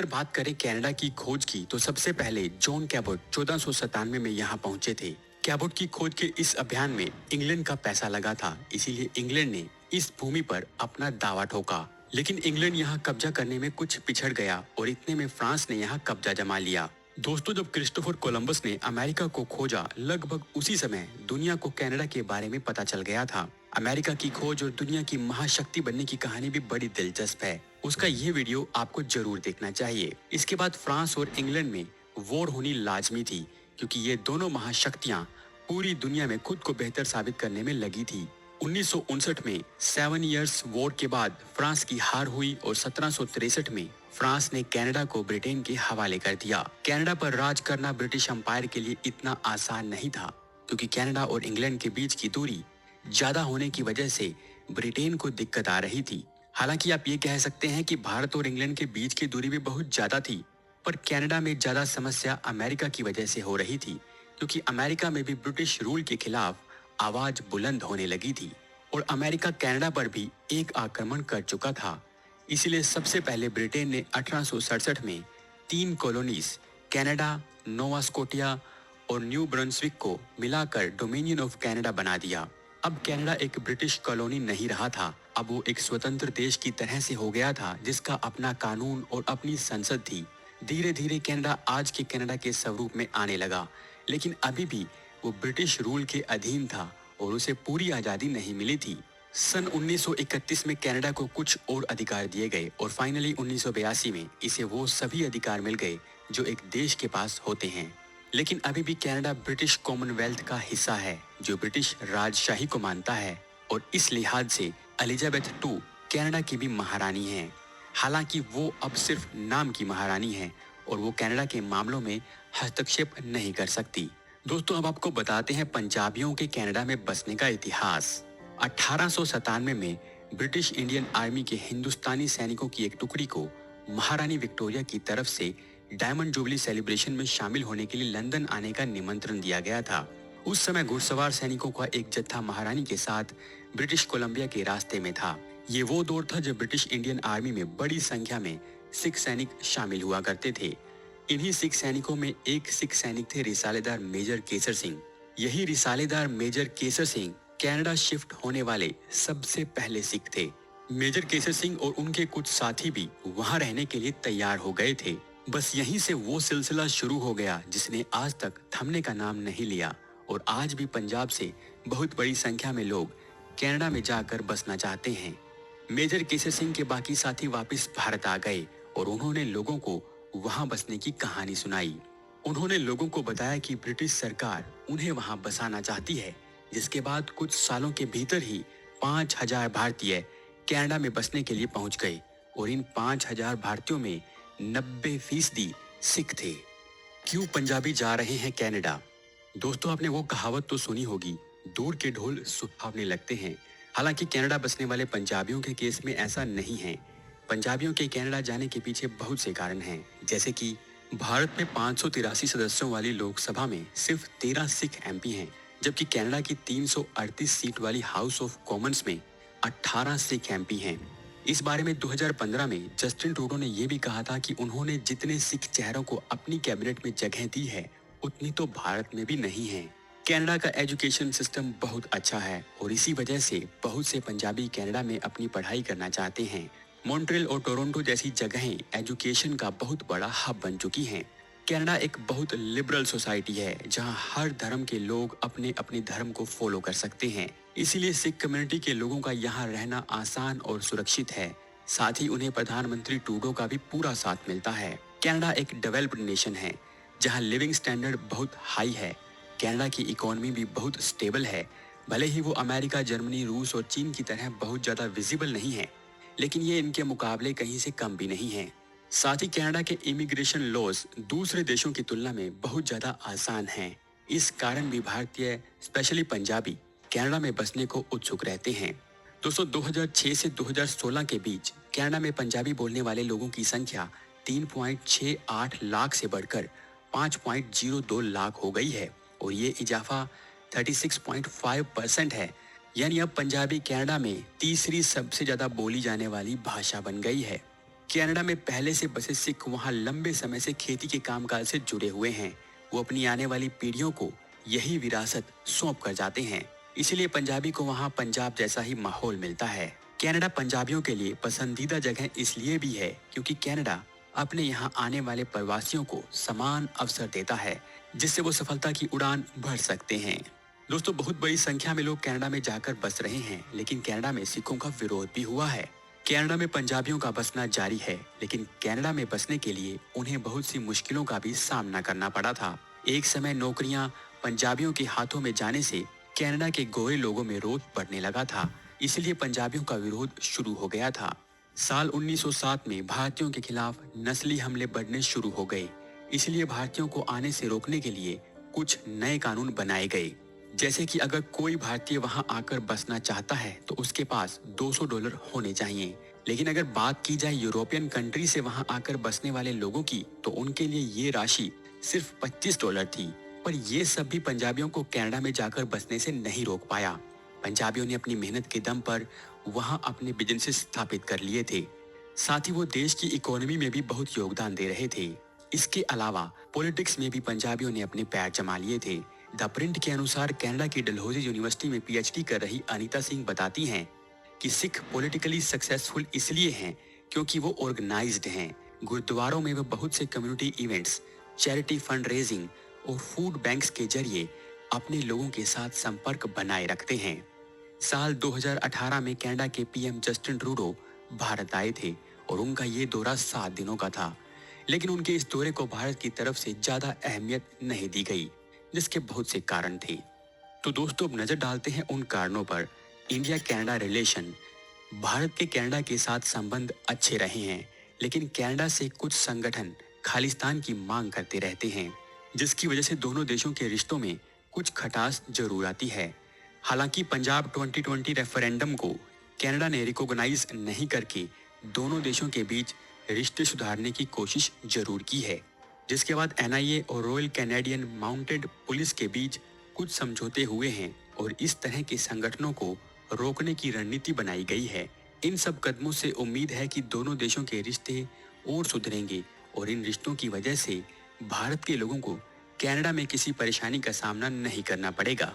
अगर बात करें कनाडा की खोज की तो सबसे पहले जॉन कैबोट 1497 में यहाँ पहुंचे थे। कैबोट की खोज के इस अभियान में इंग्लैंड का पैसा लगा था, इसीलिए इंग्लैंड ने इस भूमि पर अपना दावा ठोका। लेकिन इंग्लैंड यहाँ कब्जा करने में कुछ पिछड़ गया और इतने में फ्रांस ने यहाँ कब्जा जमा लिया। दोस्तों, जब क्रिस्टोफर कोलंबस ने अमेरिका को खोजा, लगभग उसी समय दुनिया को कनाडा के बारे में पता चल गया था। अमेरिका की खोज और दुनिया की महाशक्ति बनने की कहानी भी बड़ी दिलचस्प है। उसका ये वीडियो आपको जरूर देखना चाहिए। इसके बाद फ्रांस और इंग्लैंड में वॉर होनी लाजमी थी, क्योंकि ये दोनों महाशक्तियां पूरी दुनिया में खुद को बेहतर साबित करने में लगी थी। 1959 में 7 इयर्स वॉर के बाद फ्रांस की हार हुई और 1763 में फ्रांस ने कनाडा को ब्रिटेन के हवाले कर दिया। कनाडा पर राज करना ब्रिटिश एम्पायर के लिए इतना आसान नहीं था, क्योंकि कनाडा और इंग्लैंड के बीच की दूरी ज्यादा होने की वजह से ब्रिटेन को दिक्कत आ रही थी। हालांकि आप ये कह सकते हैं कि भारत और इंग्लैंड के बीच की दूरी भी बहुत ज्यादा थी, पर कनाडा में ज्यादा समस्या अमेरिका की वजह से हो रही थी, क्योंकि अमेरिका में भी ब्रिटिश रूल के खिलाफ आवाज बुलंद होने लगी थी और अमेरिका कनाडा पर भी एक आक्रमण कर चुका था। इसलिए सबसे पहले ब्रिटेन ने 1867 में 3 कॉलोनीज कनाडा, नोवा स्कोटिया और न्यू ब्रंसविक को मिलाकर डोमिनियन ऑफ कनाडा बना दिया। अब कनाडा एक ब्रिटिश कॉलोनी नहीं रहा था, अब वो एक स्वतंत्र देश की तरह से हो गया था, जिसका अपना कानून और अपनी संसद थी। धीरे धीरे कनाडा आज के कनाडा के स्वरूप में आने लगा, लेकिन अभी भी वो ब्रिटिश रूल के अधीन था और उसे पूरी आजादी नहीं मिली थी। सन 1931 में कनाडा को कुछ और अधिकार दिए गए और फाइनली 1982 में इसे वो सभी अधिकार मिल गए जो एक देश के पास होते हैं। लेकिन अभी भी कनाडा ब्रिटिश कॉमनवेल्थ का हिस्सा है, जो ब्रिटिश राजशाही को मानता है, और इस लिहाज से एलिजाबेथ II कनाडा की भी महारानी हैं। हालांकि वो अब सिर्फ नाम की महारानी हैं और वो कनाडा के मामलों में हस्तक्षेप नहीं कर सकती। दोस्तों, अब आपको बताते हैं पंजाबियों के कनाडा में बसने का इतिहास। 1897 में ब्रिटिश इंडियन आर्मी के हिंदुस्तानी सैनिकों की एक टुकड़ी को महारानी विक्टोरिया की तरफ से डायमंड जुबली सेलिब्रेशन में शामिल होने के लिए लंदन आने का निमंत्रण दिया गया था। उस समय घुड़सवार सैनिकों का एक जत्था महारानी के साथ ब्रिटिश कोलंबिया के रास्ते में था। ये वो दौर था जब ब्रिटिश इंडियन आर्मी में बड़ी संख्या में सिख सैनिक शामिल हुआ करते थे। इन्हीं सिख सैनिकों में एक सिख सैनिक थे रिसालेदार मेजर केसर सिंह। यही रिसालेदार major Kesar Singh Canada shift होने वाले सबसे पहले सिख थे। मेजर केसर सिंह और उनके कुछ साथी भी वहां रहने के लिए तैयार हो गए थे। बस यहीं से वो सिलसिला शुरू हो गया जिसने आज तक थमने का नाम नहीं लिया, और आज भी पंजाब से बहुत बड़ी संख्या में लोग कनाडा में जाकर बसना चाहते हैं। मेजर केसर सिंह के बाकी साथी वापस भारत आ गए और उन्होंने लोगों को वहां बसने की कहानी सुनाई। उन्होंने लोगों को बताया कि ब्रिटिश सरकार उन्हें वहां बसाना चाहती है, जिसके बाद कुछ सालों के भीतर ही 5000 भारतीय कनाडा में बसने के लिए पहुंच गए और इन 5000 भारतीयों में 90% सिख थे। क्यों पंजाबी जा रहे हैं कनाडा? दोस्तों, आपने वो कहावत तो सुनी होगी, दूर के ढोल सुहावने लगते हैं। हालांकि कनाडा बसने वाले पंजाबियों के केस में ऐसा नहीं है। पंजाबियों के कनाडा जाने के पीछे बहुत से कारण हैं, जैसे कि भारत में 583 सदस्यों वाली लोकसभा में सिर्फ 13 सिख MP हैं, जबकि कनाडा की 338 सीट वाली हाउस ऑफ कॉमन्स में 18 सिख MP हैं। इस बारे में 2015 में जस्टिन ट्रूडो ने यह भी कहा था कि उन्होंने जितने सिख चेहरों को अपनी कैबिनेट में जगह दी है, उतनी तो भारत में भी नहीं है। कनाडा का एजुकेशन सिस्टम बहुत अच्छा है और इसी वजह से बहुत से पंजाबी कनाडा में अपनी पढ़ाई करना चाहते हैं। मॉन्ट्रियल और टोरंटो जैसी जगहें एजुकेशन का बहुत बड़ा हब बन चुकी हैं। कनाडा एक बहुत लिबरल सोसाइटी है, जहां हर धर्म के लोग अपने अपने धर्म को फॉलो कर सकते हैं। इसीलिए सिख कम्युनिटी के लोगों का यहाँ रहना आसान और सुरक्षित है। साथ ही उन्हें प्रधानमंत्री ट्रूडो का भी पूरा साथ मिलता है। कनाडा एक डेवलप्ड नेशन है, जहाँ लिविंग स्टैंडर्ड बहुत हाई है। कनाडा की इकोनॉमी भी बहुत स्टेबल है। भले ही वो अमेरिका, जर्मनी, रूस और चीन की तरह बहुत ज्यादा विजिबल नहीं है, लेकिन ये इनके मुकाबले कहीं से कम भी नहीं है। साथ ही कनाडा के इमिग्रेशन लॉज दूसरे देशों की तुलना में बहुत ज्यादा आसान हैं। इस कारण भी भारतीय, स्पेशली पंजाबी, कनाडा में बसने को उत्सुक रहते हैं। दोस्तों, 2006 से 2016 के बीच कनाडा में पंजाबी बोलने वाले लोगों की संख्या 3.68 लाख से बढ़कर 5.02 लाख हो गई है और ये इजाफा 36.5% है। यानी अब पंजाबी कनाडा में तीसरी सबसे ज्यादा बोली जाने वाली भाषा बन गई है। कनाडा में पहले से बसे सिख वहाँ लंबे समय से खेती के कामकाज से जुड़े हुए हैं। वो अपनी आने वाली पीढ़ियों को यही विरासत सौंप कर जाते हैं। इसीलिए पंजाबी को वहाँ पंजाब जैसा ही माहौल मिलता है। कनाडा पंजाबियों के लिए पसंदीदा जगह इसलिए भी है क्योंकि कनाडा अपने यहाँ आने वाले प्रवासियों को समान अवसर देता है, जिससे वो सफलता की उड़ान भर सकते हैं। दोस्तों, बहुत बड़ी संख्या में लोग कनाडा में जाकर बस रहे हैं, लेकिन कनाडा में सिखों का विरोध भी हुआ है। कनाडा में पंजाबियों का बसना जारी है, लेकिन कनाडा में बसने के लिए उन्हें बहुत सी मुश्किलों का भी सामना करना पड़ा था। एक समय नौकरियां पंजाबियों के हाथों में जाने से कनाडा के गोरे लोगों में रोष बढ़ने लगा था, इसलिए पंजाबियों का विरोध शुरू हो गया था। साल 1907 में भारतीयों के खिलाफ नस्ली हमले बढ़ने शुरू हो गए, इसलिए भारतीयों को आने से रोकने के लिए कुछ नए कानून बनाए गए। जैसे कि अगर कोई भारतीय वहां आकर बसना चाहता है तो उसके पास $200 होने चाहिए। लेकिन अगर बात की जाए यूरोपियन कंट्री से वहां आकर बसने वाले लोगों की, तो उनके लिए ये राशि सिर्फ $25 थी। पर ये सब भी पंजाबियों को कनाडा में जाकर बसने से नहीं रोक पाया। पंजाबियों ने अपनी मेहनत के दम पर वहां अपने बिजनेस स्थापित कर लिए थे। साथ ही वो देश की इकोनॉमी में भी बहुत योगदान दे रहे थे। इसके अलावा पॉलिटिक्स में भी पंजाबियों ने अपने पैर जमा लिए थे। द प्रिंट के अनुसार कनाडा की डलहौजी यूनिवर्सिटी में पीएचडी कर रही अनीता सिंह बताती हैं कि सिख पॉलिटिकली सक्सेसफुल इसलिए हैं क्योंकि वो ऑर्गेनाइज्ड हैं। गुरुद्वारों में वो बहुत से community events, charity fund raising और फूड बैंक्स के जरिए अपने लोगों के साथ संपर्क बनाए रखते हैं। साल 2018 में कनाडा के पीएम जस्टिन ट्रूडो भारत आए थे और उनका ये दौरा 7 दिनों का था, लेकिन उनके इस दौरे को भारत की तरफ से ज्यादा अहमियत नहीं दी गई, जिसके बहुत से कारण थे। तो दोस्तों, अब नजर डालते हैं उन कारणों पर। India Canada relation. भारत के कनाडा के साथ संबंध अच्छे रहे हैं, लेकिन कनाडा से कुछ संगठन खालिस्तान की मांग करते रहते हैं, जिसकी वजह से दोनों देशों के रिश्तों में कुछ खटास जरूर आती है। हालांकि पंजाब 2020 रेफरेंडम को कनाडा ने रिकॉग्नाइज नहीं करके दोनों देशों के बीच रिश्ते सुधारने की कोशिश जरूर की है, जिसके बाद एनआईए और रॉयल कैनेडियन माउंटेड पुलिस के बीच कुछ समझौते हुए हैं और इस तरह के संगठनों को रोकने की रणनीति बनाई गई है। इन सब कदमों से उम्मीद है कि दोनों देशों के रिश्ते और सुधरेंगे और इन रिश्तों की वजह से भारत के लोगों को कनाडा में किसी परेशानी का सामना नहीं करना पड़ेगा।